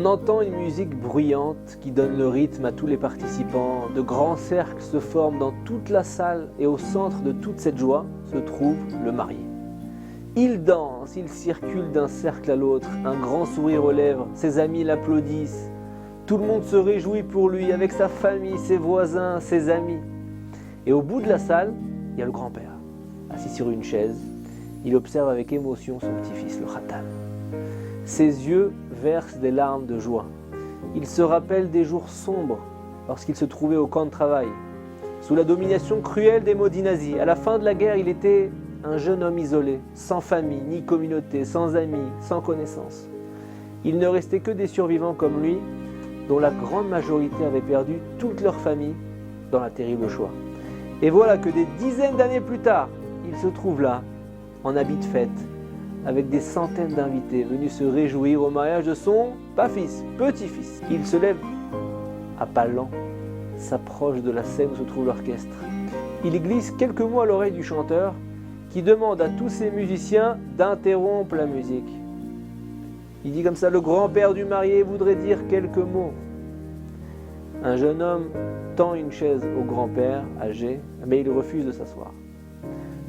On entend une musique bruyante qui donne le rythme à tous les participants. De grands cercles se forment dans toute la salle et au centre de toute cette joie se trouve le marié. Il danse, il circule d'un cercle à l'autre, un grand sourire aux lèvres, ses amis l'applaudissent. Tout le monde se réjouit pour lui, avec sa famille, ses voisins, ses amis. Et au bout de la salle, il y a le grand-père, assis sur une chaise. Il observe avec émotion son petit-fils, le Khatan. Ses yeux versent des larmes de joie. Il se rappelle des jours sombres lorsqu'il se trouvait au camp de travail, sous la domination cruelle des maudits nazis. À la fin de la guerre, il était un jeune homme isolé, sans famille, ni communauté, sans amis, sans connaissances. Il ne restait que des survivants comme lui, dont la grande majorité avait perdu toute leur famille dans la terrible Shoah. Et voilà que des dizaines d'années plus tard, il se trouve là, en habit de fête, avec des centaines d'invités venus se réjouir au mariage de son, pas fils, petit-fils. Il se lève à pas lents, s'approche de la scène où se trouve l'orchestre. Il glisse quelques mots à l'oreille du chanteur, qui demande à tous ses musiciens d'interrompre la musique. Il dit comme ça: le grand-père du marié voudrait dire quelques mots. Un jeune homme tend une chaise au grand-père âgé, mais il refuse de s'asseoir.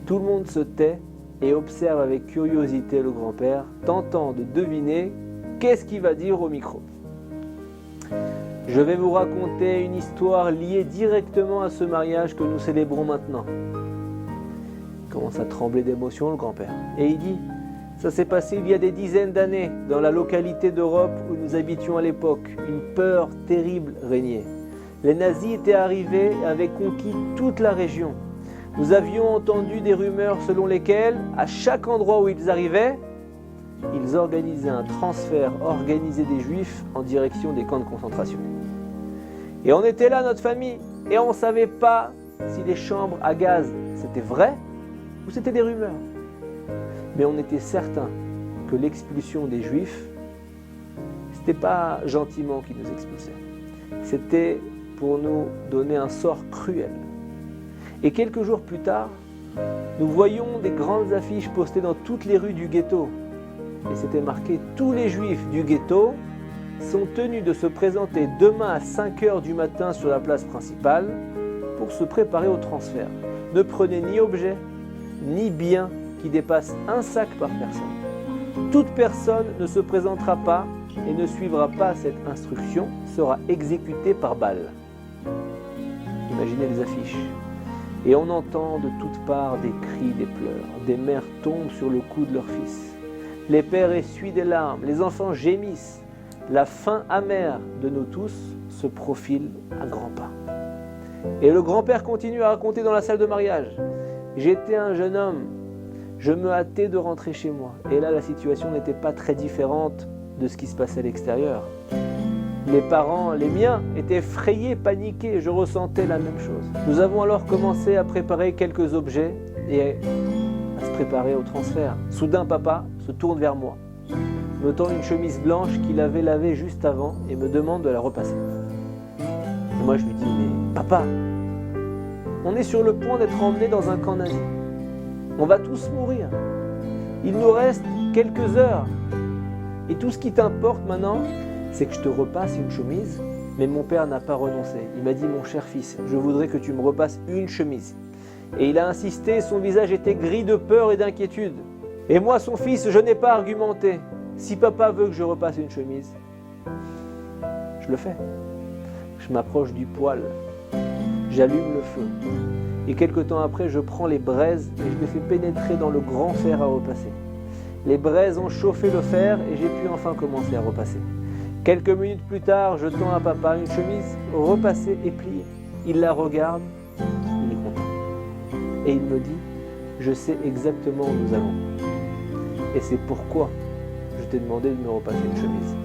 Tout le monde se tait et observe avec curiosité le grand-père, tentant de deviner qu'est-ce qu'il va dire au micro. Je vais vous raconter une histoire liée directement à ce mariage que nous célébrons maintenant. Il commence à trembler d'émotion, le grand-père. Et il dit: ça s'est passé il y a des dizaines d'années, dans la localité d'Europe où nous habitions à l'époque. Une peur terrible régnait. Les nazis étaient arrivés et avaient conquis toute la région. Nous avions entendu des rumeurs selon lesquelles, à chaque endroit où ils arrivaient, ils organisaient un transfert organisé des Juifs en direction des camps de concentration. Et on était là, notre famille, et on ne savait pas si les chambres à gaz, c'était vrai ou c'était des rumeurs. Mais on était certain que l'expulsion des Juifs, ce n'était pas gentiment qu'ils nous expulsaient. C'était pour nous donner un sort cruel. Et quelques jours plus tard, nous voyons des grandes affiches postées dans toutes les rues du ghetto. Et c'était marqué: tous les Juifs du ghetto sont tenus de se présenter demain à 5 h du matin sur la place principale pour se préparer au transfert. Ne prenez ni objet, ni bien qui dépasse un sac par personne. Toute personne ne se présentera pas et ne suivra pas cette instruction sera exécutée par balle. Imaginez les affiches. Et on entend de toutes parts des cris, des pleurs. Des mères tombent sur le cou de leur fils. Les pères essuient des larmes, les enfants gémissent. La faim amère de nous tous se profile à grands pas. Et le grand-père continue à raconter dans la salle de mariage: j'étais un jeune homme, je me hâtais de rentrer chez moi. Et là, la situation n'était pas très différente de ce qui se passait à l'extérieur. Les parents, les miens, étaient effrayés, paniqués, je ressentais la même chose. Nous avons alors commencé à préparer quelques objets et à se préparer au transfert. Soudain, papa se tourne vers moi, me tend une chemise blanche qu'il avait lavée juste avant et me demande de la repasser. Et moi je lui dis: mais papa, on est sur le point d'être emmenés dans un camp nazi. On va tous mourir. Il nous reste quelques heures. Et tout ce qui t'importe maintenant, c'est que je te repasse une chemise. Mais mon père n'a pas renoncé. Il m'a dit: mon cher fils, je voudrais que tu me repasses une chemise. Et il a insisté, son visage était gris de peur et d'inquiétude. Et moi, son fils, je n'ai pas argumenté. Si papa veut que je repasse une chemise, je le fais. Je m'approche du poêle, j'allume le feu. Et quelque temps après, je prends les braises et je les fais pénétrer dans le grand fer à repasser. Les braises ont chauffé le fer et j'ai pu enfin commencer à repasser. Quelques minutes plus tard, je tends à papa une chemise repassée et pliée. Il la regarde, il est content. Et il me dit: je sais exactement où nous allons. Et c'est pourquoi je t'ai demandé de me repasser une chemise.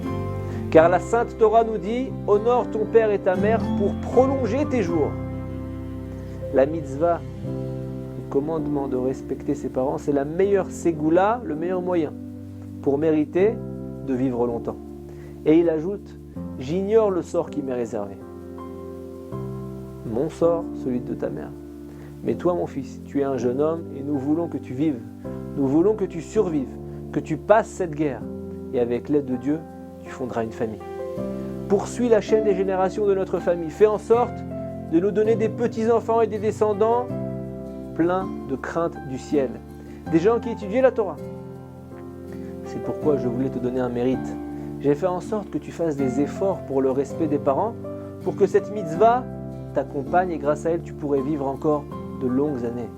Car la Sainte Torah nous dit: honore ton père et ta mère pour prolonger tes jours. La mitzvah, le commandement de respecter ses parents, c'est la meilleure ségoula, le meilleur moyen pour mériter de vivre longtemps. Et il ajoute: j'ignore le sort qui m'est réservé. Mon sort, celui de ta mère. Mais toi, mon fils, tu es un jeune homme et nous voulons que tu vives. Nous voulons que tu survives, que tu passes cette guerre. Et avec l'aide de Dieu, tu fonderas une famille. Poursuis la chaîne des générations de notre famille. Fais en sorte de nous donner des petits-enfants et des descendants pleins de crainte du ciel. Des gens qui étudient la Torah. C'est pourquoi je voulais te donner un mérite. J'ai fait en sorte que tu fasses des efforts pour le respect des parents, pour que cette mitzvah t'accompagne et grâce à elle, tu pourrais vivre encore de longues années.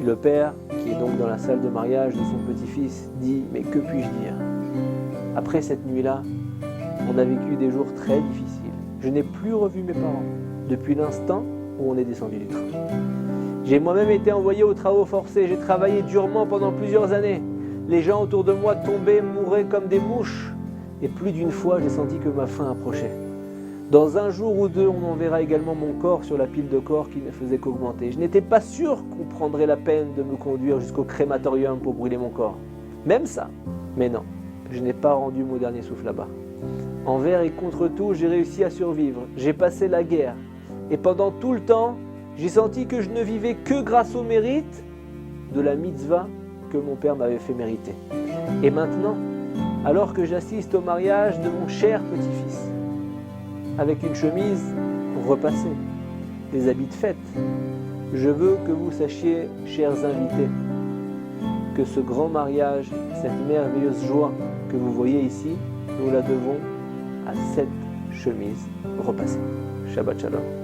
Et le père, qui est donc dans la salle de mariage de son petit-fils, dit « Mais que puis-je dire ?» Après cette nuit-là, on a vécu des jours très difficiles. Je n'ai plus revu mes parents depuis l'instant où on est descendu du train. J'ai moi-même été envoyé aux travaux forcés. J'ai travaillé durement pendant plusieurs années. Les gens autour de moi tombaient, mouraient comme des mouches. Et plus d'une fois, j'ai senti que ma fin approchait. Dans un jour ou deux, on enverra également mon corps sur la pile de corps qui ne faisait qu'augmenter. Je n'étais pas sûr qu'on prendrait la peine de me conduire jusqu'au crématorium pour brûler mon corps. Même ça. Mais non, je n'ai pas rendu mon dernier souffle là-bas. Envers et contre tout, j'ai réussi à survivre. J'ai passé la guerre. Et pendant tout le temps, j'ai senti que je ne vivais que grâce au mérite de la mitzvah que mon père m'avait fait mériter. Et maintenant, alors que j'assiste au mariage de mon cher petit-fils, avec une chemise repassée, des habits de fête, je veux que vous sachiez, chers invités, que ce grand mariage, cette merveilleuse joie que vous voyez ici, nous la devons à cette chemise repassée. Shabbat Shalom.